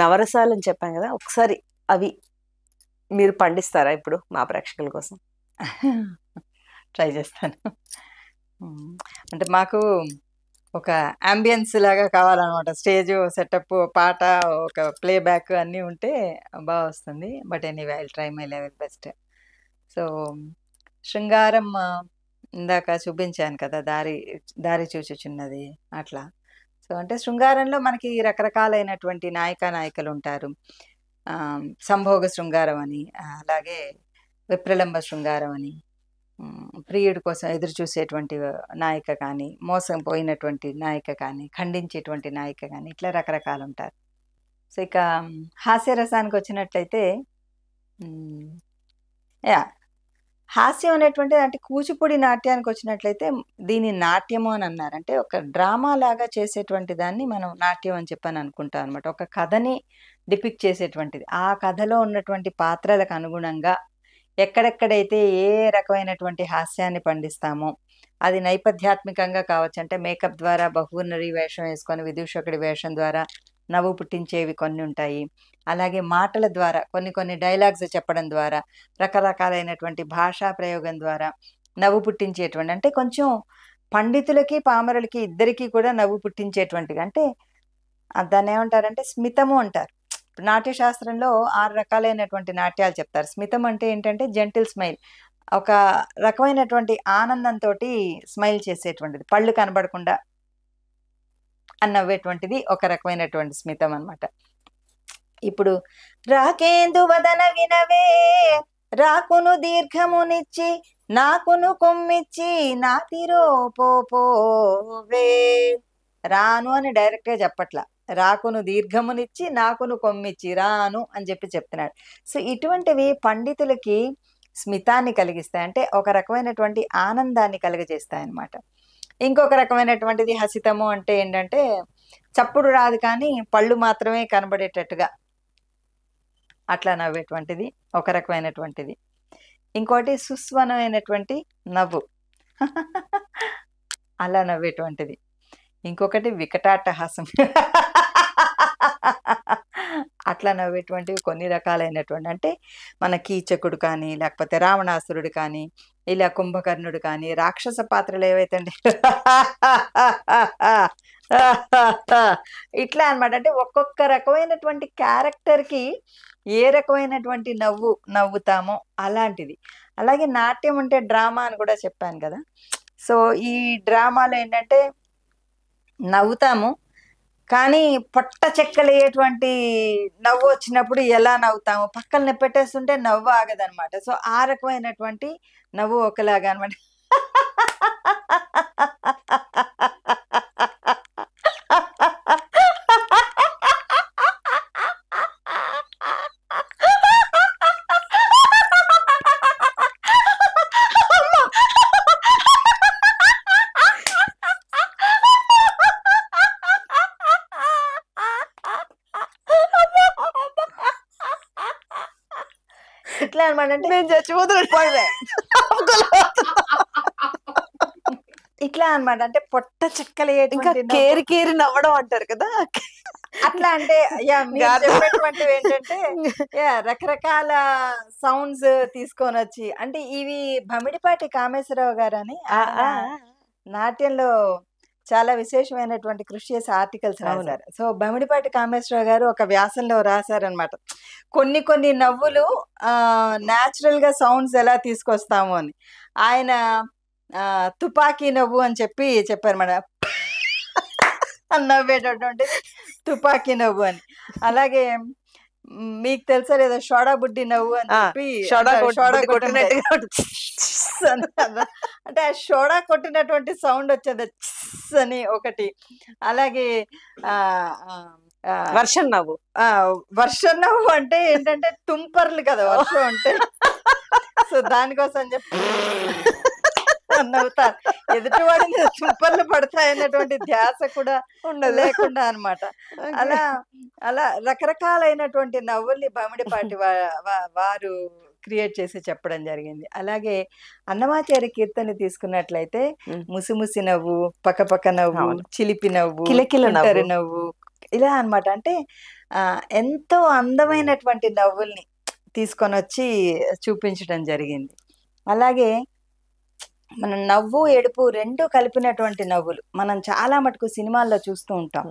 నవరసాలు అని చెప్పాం కదా, ఒకసారి అవి మీరు పండిస్తారా ఇప్పుడు మా ప్రేక్షకుల కోసం? ట్రై చేస్తాను. అంటే మాకు ఒక అంబియన్స్ లాగా కావాలన్నమాట. స్టేజ్ సెటప్, పాట, ఒక ప్లే బ్యాక్ అన్నీ ఉంటే బాగా వస్తుంది. But anyway I will try my level best. So శృంగారం ఇందాక చూపించాను కదా, దారి దారి చూచుచున్నది అట్లా. సో అంటే శృంగారంలో మనకి రకరకాలైనటువంటి నాయకులు ఉంటారు. సంభోగ శృంగారం అని, అలాగే విప్రలంబ శృంగారం అని, ప్రియుడి కోసం ఎదురు చూసేటువంటి నాయిక కానీ, మోసం పోయినటువంటి నాయిక కానీ, ఖండించేటువంటి నాయిక కానీ, ఇట్లా రకరకాలు ఉంటారు. సో ఇక హాస్యరసానికి వచ్చినట్లయితే హాస్యం అనేటువంటి అంటే కూచిపూడి నాట్యానికి వచ్చినట్లయితే దీని నాట్యము అని అన్నారు. అంటే ఒక డ్రామా లాగా చేసేటువంటి దాన్ని మనం నాట్యం అని చెప్పని అనుకుంటాం అనమాట. ఒక కథని డిపిక్ట్ చేసేటువంటిది. ఆ కథలో ఉన్నటువంటి పాత్రలకు అనుగుణంగా ఎక్కడెక్కడైతే ఏ రకమైనటువంటి హాస్యాన్ని పండిస్తామో, అది నైపథ్యాత్మికంగా కావచ్చు, అంటే మేకప్ ద్వారా బహువర్ణరి వేషం వేసుకొని విదూషకుడి వేషం ద్వారా నవ్వు పుట్టించేవి కొన్ని ఉంటాయి. అలాగే మాటల ద్వారా కొన్ని డైలాగ్స్ చెప్పడం ద్వారా, రకరకాలైనటువంటి భాషా ప్రయోగం ద్వారా నవ్వు పుట్టించేటువంటి, అంటే కొంచెం పండితులకి పామరులకి ఇద్దరికీ కూడా నవ్వు పుట్టించేటువంటిది. అంటే దాన్ని ఏమంటారంటే స్మితము అంటారు. నాట్యశాస్త్రంలో 6 రకాలైనటువంటి నాట్యాలు చెప్తారు. స్మితం అంటే ఏంటంటే జెంటిల్ స్మైల్, ఒక రకమైనటువంటి ఆనందంతో స్మైల్ చేసేటువంటిది, పళ్ళు కనబడకుండా నవ్వేటువంటిది ఒక రకమైనటువంటి స్మితం అన్నమాట. ఇప్పుడు రాకేందు వదన వినవే, రాకును దీర్ఘమునిచ్చి నాకును కొమ్మిచ్చి నాతిరో పోవే. రాను అని డైరెక్ట్ గా చెప్పట్లా, రాకును దీర్ఘమునిచ్చి నాకును కొమ్మిచ్చి రాను అని చెప్తున్నాడు. సో ఇటువంటివి పండితులకి స్మితాన్ని కలిగిస్తాయి, అంటే ఒక రకమైనటువంటి ఆనందాన్ని కలుగజేస్తాయి అన్నమాట. ఇంకొక రకమైనటువంటిది హసితము, అంటే ఏంటంటే చప్పుడు రాదు కానీ పళ్ళు మాత్రమే కనబడేటట్టుగా అట్లా నవ్వేటువంటిది ఒక రకమైనటువంటిది. ఇంకోటి సుస్వనమైనటువంటి నవ్వు, అలా నవ్వేటువంటిది. ఇంకొకటి వికటాట్టహాసం, అట్లా నవ్వేటువంటివి కొన్ని రకాలైనటువంటి, అంటే మన కీచకుడు కానీ, లేకపోతే రావణాసురుడు కానీ, ఇలా కుంభకర్ణుడు కానీ, రాక్షస పాత్రలు ఏవైతే ఇట్లా అన్నమాట. అంటే ఒక్కొక్క రకమైనటువంటి క్యారెక్టర్కి ఏ రకమైనటువంటి నవ్వుతామో అలాంటిది. అలాగే నాట్యం అంటే డ్రామా అని కూడా చెప్పాను కదా. సో ఈ డ్రామాలో ఏంటంటే నవ్వుతాము, కానీ పొట్ట చెక్కలేటువంటి నవ్వు వచ్చినప్పుడు ఎలా నవ్వుతాము, పక్కన పెట్టేస్తుంటే నవ్వు ఆగదనమాట. సో ఆ రకమైనటువంటి నవ్వు ఒకలాగా అనమాట. ఇట్లా అనమాట. అంటే నేను చచ్చిపోతున్నా ఇట్లా అనమాట. అంటే పొట్ట చెక్కలు ఇంకా కేరి కేరి నవ్వడం అంటారు కదా, అట్లా. అంటే చెప్పేటువంటివి ఏంటంటే రకరకాల సౌండ్స్ తీసుకొని వచ్చి, అంటే ఇవి భమిడిపాటి కామేశ్వరరావు గారు అని నాట్యంలో చాలా విశేషమైనటువంటి కృషి చేసి ఆర్టికల్స్ రాశారు. సో భమిడిపాటి కామేశ్వరరావు గారు ఒక వ్యాసంలో రాశారనమాట, కొన్ని నవ్వులు న్యాచురల్ గా సౌండ్స్ ఎలా తీసుకొస్తాము అని. ఆయన తుపాకీ నవ్వు అని చెప్పారు మన నవ్వేటటువంటి తుపాకీ నవ్వు అని. అలాగే మీకు తెలుసా లేదా షోడా బుడ్డి నవ్వు అని చెప్పి, అంటే ఆ షోడా కొట్టినటువంటి సౌండ్ వచ్చేది అని ఒకటి. అలాగే వర్షం నవ్వు, వర్షం నవ్వు అంటే ఏంటంటే తుంపర్లు కదా వర్షం అంటే. సో దానికోసం చెప్పి నవ్వుతారు, ఎదుటివాడి మీద తుంపర్లు పడతాయన్నటువంటి ధ్యాస కూడా లేకుండా అనమాట. అలా రకరకాలైనటువంటి నవ్వుల్ని భమిడిపాటి వారు క్రియేట్ చేసి చెప్పడం జరిగింది. అలాగే అన్నమాచార్య కీర్తన తీసుకున్నట్లయితే ముసిముసి నవ్వు, పక్కపక్క నవ్వు, చిలిపి నవ్వు, కిలకిల నవ్వు, ఇలా అన్నమాట. అంటే ఎంతో అందమైనటువంటి నవ్వుల్ని తీసుకొనొచ్చి చూపించడం జరిగింది. అలాగే మనం నవ్వు, ఏడుపు 2 కలిపినటువంటి నవ్వులు మనం చాలా మటుకు సినిమాల్లో చూస్తూ ఉంటాం.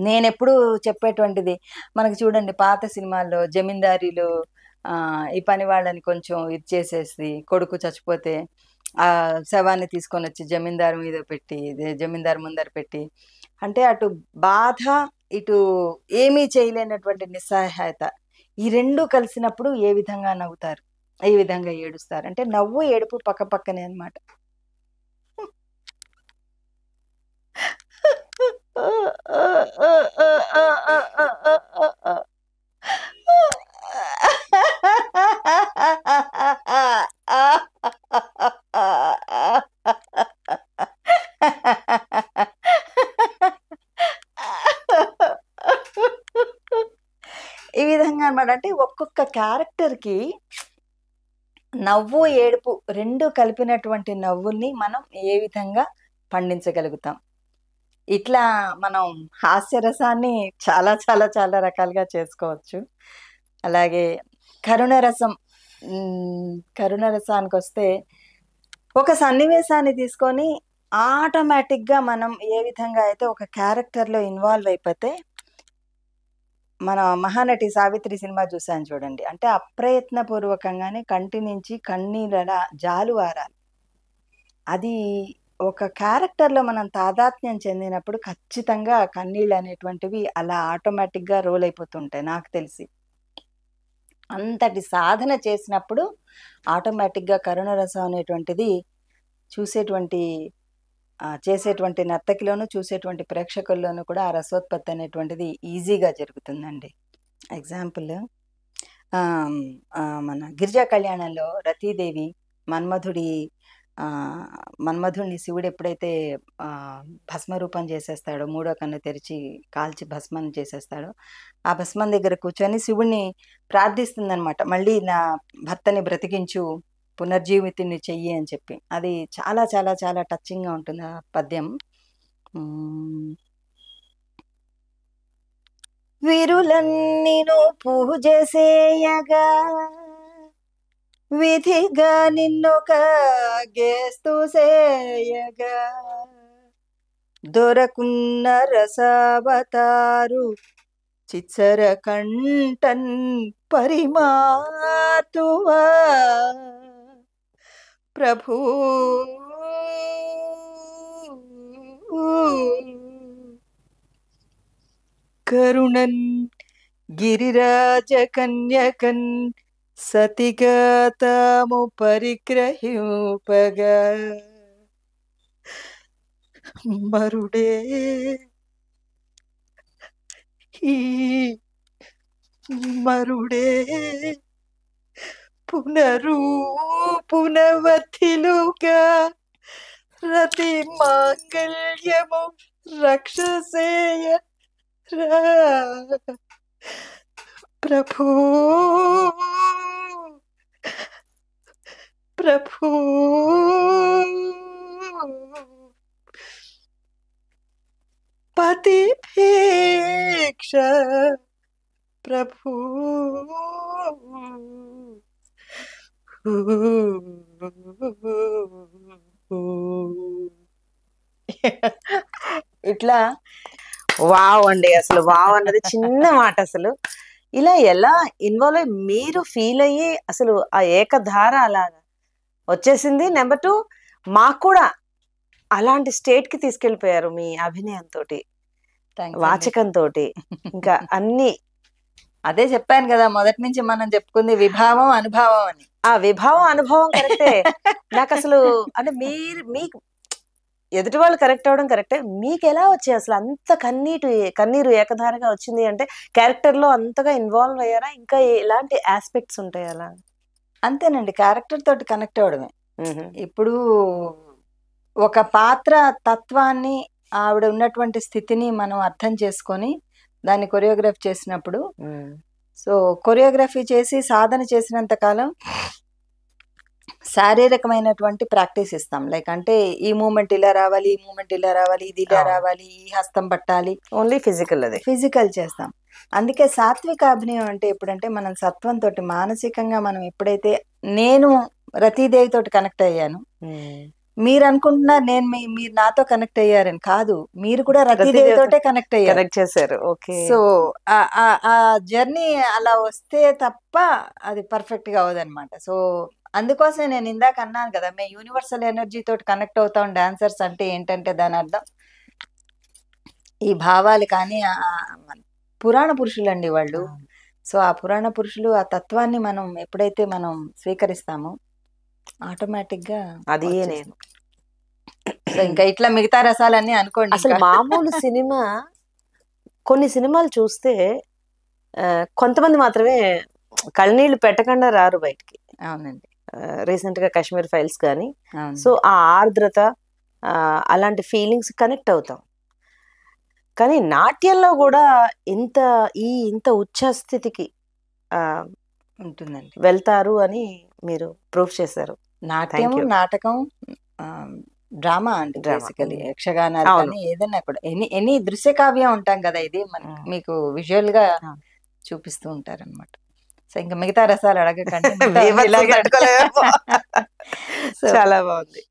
నేనెప్పుడూ చెప్పేటువంటిది మనకు చూడండి పాత సినిమాల్లో జమీందారీలో ఈ పని వాళ్ళని కొంచెం ఇది చేసేసి కొడుకు చచ్చిపోతే ఆ శవాన్ని తీసుకొనొచ్చి జమీందారు మీద పెట్టి జమీందారు ముందర పెట్టి అంటే అటు బాధ ఇటు ఏమీ చేయలేనటువంటి నిస్సహాయత ఈ 2 కలిసినప్పుడు ఏ విధంగా నవ్వుతారు, ఏ విధంగా ఏడుస్తారు. అంటే నవ్వు ఏడుపు పక్కపక్కనే అన్నమాట. ఈ విధంగా అన్నమాట. అంటే ఒక్కొక్క క్యారెక్టర్‌కి నవ్వు, ఏడుపు 2 కలిపినటువంటి నవ్వుల్ని మనం ఏ విధంగా పండించగలుగుతాం. ఇట్లా మనం హాస్యరసాన్ని చాలా చాలా చాలా రకాలుగా చేసుకోవచ్చు. అలాగే కరుణరసం. కరుణరసానికొస్తే ఒక సన్నివేశాన్ని తీసుకొని ఆటోమేటిక్‌గా మనం ఏ విధంగా అయితే ఒక క్యారెక్టర్‌లో ఇన్వాల్వ్ అయిపోతే మన 'మహానటి సావిత్రి' సినిమా చూసాను చూడండి. అంటే అప్రయత్నపూర్వకంగానే కంటి నుంచి కన్నీళ్ళలా జాలువారాలి. అది ఒక క్యారెక్టర్‌లో మనం తాదాత్మ్యం చెందినప్పుడు ఖచ్చితంగా కన్నీళ్ళనేటువంటివి అలా ఆటోమేటిక్‌గా రోల్ అయిపోతుంటాయి నాకు తెలిసి. అంతటి సాధన చేసినప్పుడు ఆటోమేటిక్‌గా కరుణరసం అనేటువంటిది చూసేటువంటి చేసేటువంటి నర్తకిలోను, చూసేటువంటి ప్రేక్షకుల్లోనూ కూడా ఆ రసోత్పత్తి అనేటువంటిది ఈజీగా జరుగుతుందండి. ఎగ్జాంపుల్ మన గిరిజా కళ్యాణంలో రతీదేవి మన్మధుడిని శివుడు ఎప్పుడైతే భస్మరూపం చేసేస్తాడో, మూడో కన్ను తెరిచి కాల్చి భస్మం చేసేస్తాడో, ఆ భస్మం దగ్గర కూర్చొని శివుడిని ప్రార్థిస్తుందనమాట. మళ్ళీ నా భర్తని బ్రతికించు, పునర్జీవితుని చెయ్యి అని చెప్పి. అది చాలా చాలా చాలా టచింగ్‌గా ఉంటుంది ఆ పద్యం. విరులన్నిను పూజ చేయగా విధిగా నిన్నొక గేస్తు సేయగా దొరకున్న రసవతారు చిత్సర కంఠన్ పరిమాతువా ప్రభు కరుణన్ గిరిరాజ కన్యకన్ సతిగతము పరిగ్రహింపగా మరుడే ఈ మరుడే పునవతిలుగా రతి మాంగళ్యము రక్షసేయ ప్రభు ప్రభు పతిభీక్ష ప్రభు ఇట్లా వావ్ అండి. అసలు వావ్ అన్నది చిన్న మాట. అసలు ఇలా ఎలా ఇన్వాల్వ్ అయ్యి మీరు ఫీల్ అయ్యి అసలు ఆ ఏకధార అలాగా వచ్చేసింది. నెంబర్ 2 మాకు కూడా అలాంటి స్టేట్ కి తీసుకెళ్లిపోయారు మీ అభినయంతో, వాచకంతో, ఇంకా అన్ని. అదే చెప్పాను కదా మొదటి నుంచి మనం చెప్పుకుంది విభావం అనుభవం అని. ఆ విభావం అనుభవం కరెక్టే. నాకు అసలు అంటే మీకు ఎదుటి వాళ్ళు కరెక్ట్ అవ్వడం కరెక్టే. మీకు ఎలా వచ్చాయి అసలు అంత కన్నీరు ఏకధారగా వచ్చింది అంటే క్యారెక్టర్ లో అంతగా ఇన్వాల్వ్ అయ్యారా? ఇంకా ఎలాంటి ఆస్పెక్ట్స్ ఉంటాయి అలా? అంతేనండి, క్యారెక్టర్ తోటి కనెక్ట్ అవ్వడమే. ఇప్పుడు ఒక పాత్ర తత్వాన్ని, ఆవిడ ఉన్నటువంటి స్థితిని మనం అర్థం చేసుకొని దాన్ని కొరియోగ్రఫీ చేసినప్పుడు, సో కొరియోగ్రఫీ చేసి సాధన చేసినంత కాలం శారీరకమైనటువంటి ప్రాక్టీస్ ఇస్తాం. లైక్ అంటే ఈ మూమెంట్ ఇలా రావాలి, ఈ మూమెంట్ ఇలా రావాలి, ఇది ఇలా రావాలి, ఈ హస్తం పట్టాలి. ఓన్లీ ఫిజికల్, అది ఫిజికల్ చేస్తాం. అందుకే సాత్విక అభినయం అంటే ఎప్పుడంటే మనం సత్వంతో మానసికంగా మనం ఎప్పుడైతే నేను రతీదేవి తోటి కనెక్ట్ అయ్యాను, మీరు అనుకుంటున్నారు నేను మీరు నాతో కనెక్ట్ అయ్యారని, కాదు, మీరు కూడా రతీదేవి తోటే కనెక్ట్ అయ్యారు, కనెక్ట్ చేశారు. ఓకే. సో ఆ జర్నీ అలా వస్తే తప్ప అది పర్ఫెక్ట్ గా అవదనమాట. సో అందుకోసమే నేను ఇందాక అన్నాను కదా, మేము యూనివర్సల్ ఎనర్జీ తోటి కనెక్ట్ అవుతాం డాన్సర్స్ అంటే. ఏంటంటే దాని అర్థం ఈ భావాలు కానీ పురాణ పురుషులు అండి వాళ్ళు. సో ఆ పురాణ పురుషులు ఆ తత్వాన్ని మనం ఎప్పుడైతే మనం స్వీకరిస్తామో ఆటోమేటిక్ గా అది నేను. సో ఇంకా ఇట్లా మిగతా రసాలన్నీ అనుకోండి. అసలు మామూలు సినిమా, కొన్ని సినిమాలు చూస్తే కొంతమంది మాత్రమే కళ్ళనీళ్ళు పెట్టకుండా రారు బయటికి. అవునండి. రీసెంట్ గా కాశ్మీర్ ఫైల్స్ కానీ, సో ఆ ఆర్ద్రత అలాంటి ఫీలింగ్స్ కనెక్ట్ అవుతాం. కానీ నాట్యంలో కూడా ఇంత ఉచ్చ స్థితికి ఉంటుందండి, వెళ్తారు అని మీరు ప్రూఫ్ చేశారు. నాట్యం, నాటకం, డ్రామా అండి బేసికలీ. యక్షగానాలు కానీ ఏదైనా కూడా ఎనీ దృశ్య కావ్యం ఉంటాం కదా, ఇది మీకు విజువల్ గా చూపిస్తూ ఉంటారు అనమాట. సో ఇంకా మిగతా రసాలు అడగకండి. చాలా బాగుంది.